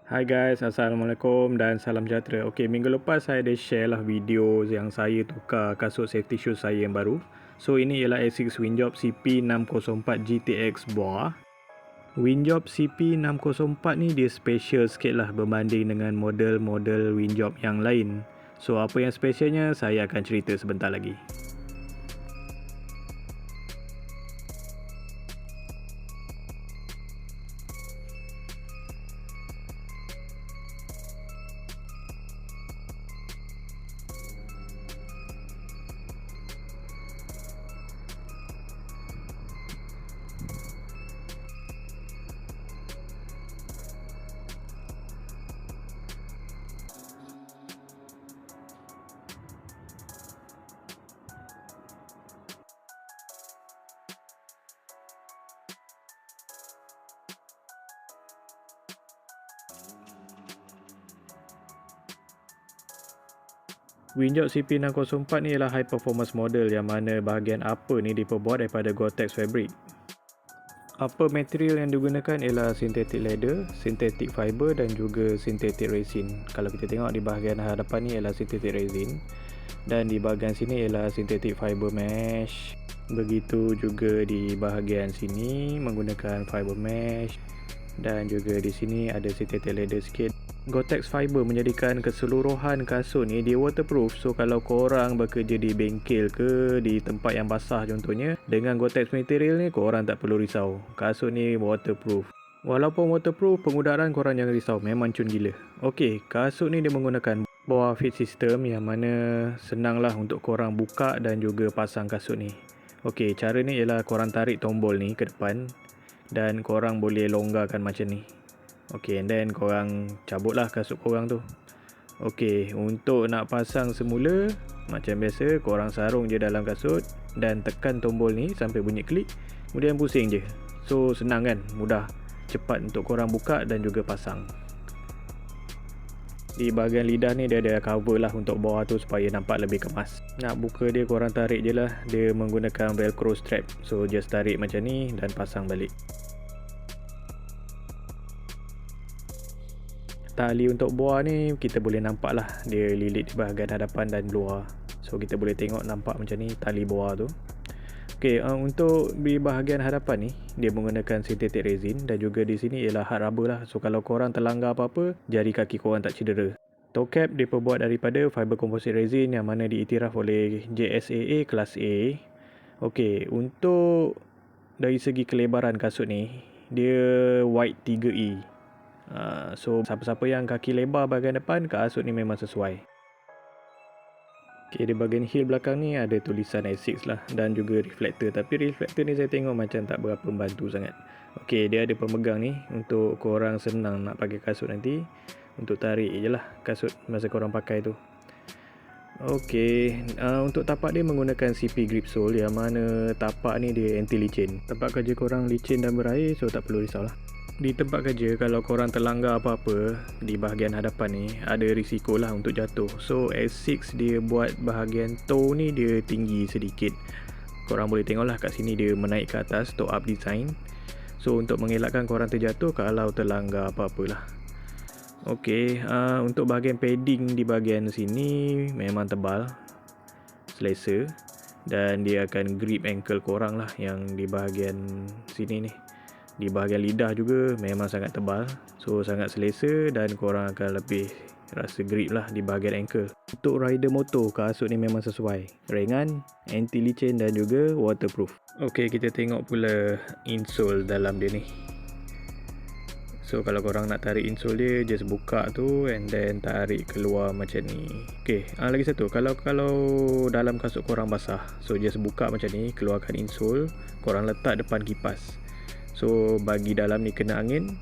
Hai guys, Assalamualaikum dan salam sejahtera. Okey, minggu lepas saya ada share lah video yang saya tukar kasut safety shoes saya yang baru. So ini ialah Asics Windjob CP604 GTX Boa. Windjob CP604 ni dia special sikit lah berbanding dengan model-model Windjob yang lain. So apa yang specialnya saya akan cerita sebentar lagi. Windjob CP604 ni ialah high performance model yang mana bahagian upper ni diperbuat daripada Gore-Tex fabric. Upper material yang digunakan ialah synthetic leather, synthetic fiber dan juga synthetic resin. Kalau kita tengok di bahagian hadapan ni ialah synthetic resin dan di bahagian sini ialah synthetic fiber mesh. Begitu juga di bahagian sini menggunakan fiber mesh dan juga di sini ada synthetic leather sikit. Gore-Tex fiber menjadikan keseluruhan kasut ni dia waterproof. So kalau korang bekerja di bengkel ke di tempat yang basah contohnya, dengan Gore-Tex material ni korang tak perlu risau. Kasut ni waterproof. Walaupun waterproof, pengudaran korang jangan risau, memang cun gila. Okey, kasut ni dia menggunakan Boa Fit System yang mana senang lah untuk korang buka dan juga pasang kasut ni. Okey, cara ni ialah korang tarik tombol ni ke depan dan korang boleh longgarkan macam ni. Okey, and then korang cabutlah kasut korang tu. Okey, untuk nak pasang semula, macam biasa korang sarung je dalam kasut dan tekan tombol ni sampai bunyi klik, kemudian pusing je. So senang kan, mudah, cepat untuk korang buka dan juga pasang. Di bahagian lidah ni dia ada cover lah untuk bawah tu supaya nampak lebih kemas. Nak buka dia korang tarik je lah, dia menggunakan velcro strap. So just tarik macam ni dan pasang balik. Tali untuk Boa ni kita boleh nampak lah dia lilit di bahagian hadapan dan luar. So kita boleh tengok nampak macam ni tali Boa tu. Okey, untuk di bahagian hadapan ni dia menggunakan synthetic resin dan juga di sini ialah hard rubber lah. So kalau korang terlanggar apa-apa, jari kaki korang tak cedera. Toe cap diperbuat daripada fiber composite resin yang mana diiktiraf oleh JSAA kelas A. Okey, untuk dari segi kelebaran kasut ni dia wide 3E. So siapa-siapa yang kaki lebar bahagian depan, kasut ni memang sesuai. Okay, di bahagian heel belakang ni ada tulisan Asics lah dan juga reflektor. Tapi reflektor ni saya tengok macam tak berapa membantu sangat. Okay, dia ada pemegang ni untuk korang senang nak pakai kasut nanti. Untuk tarik je lah kasut masa korang pakai tu. Okay, untuk tapak dia menggunakan CP grip sole yang mana tapak ni dia anti licin. Tempat kerja korang licin dan berair, so tak perlu risau lah. Di tempat kerja kalau korang terlanggar apa-apa di bahagian hadapan ni ada risiko lah untuk jatuh. So Asics dia buat bahagian toe ni dia tinggi sedikit. Korang boleh tengok lah kat sini dia menaik ke atas, toe up design. So untuk mengelakkan korang terjatuh kalau terlanggar apa-apalah. Okey, untuk bahagian padding di bahagian sini memang tebal, selesa, dan dia akan grip ankle korang lah yang di bahagian sini ni. Di bahagian lidah juga memang sangat tebal, so sangat selesa dan korang akan lebih rasa grip lah di bahagian ankle. Untuk rider motor, kasut ni memang sesuai, ringan, anti licin dan juga waterproof. Okey, kita tengok pula insole dalam dia ni. So kalau korang nak tarik insole dia, just buka tu and then tarik keluar macam ni. Okey, lagi satu, kalau dalam kasut korang basah, so just buka macam ni, keluarkan insole, korang letak depan kipas. So bagi dalam ni kena angin,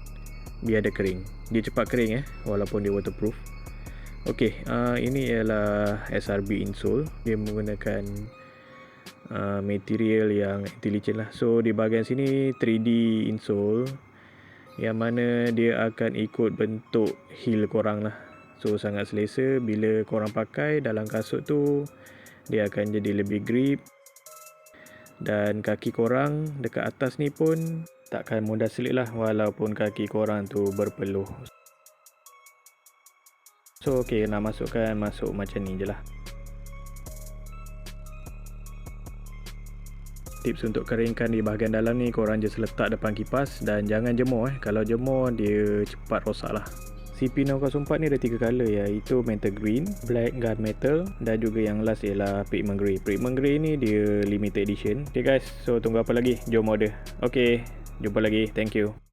biar dia kering. Dia cepat kering walaupun dia waterproof. Okey, ini ialah SRB insole. Dia menggunakan material yang anti licin lah. So di bahagian sini 3D insole yang mana dia akan ikut bentuk heel korang lah. So sangat selesa bila korang pakai dalam kasut tu, dia akan jadi lebih grip. Dan kaki korang dekat atas ni pun takkan mudah selip lah walaupun kaki korang tu berpeluh. Okey, untuk bahagian padding di bahagian sini dia ada 4 zip. So So ok, nak masukkan, masuk macam ni je lah. Tips untuk keringkan di bahagian dalam ni, korang just letak depan kipas dan jangan jemur Kalau jemur dia cepat rosak lah. CP604 ni ada 3 colour, iaitu metal green, black gunmetal dan juga yang last ialah pigment grey. Pigment grey ni dia limited edition. Okay guys, so tunggu apa lagi, jom order. Okay, jumpa lagi, thank you.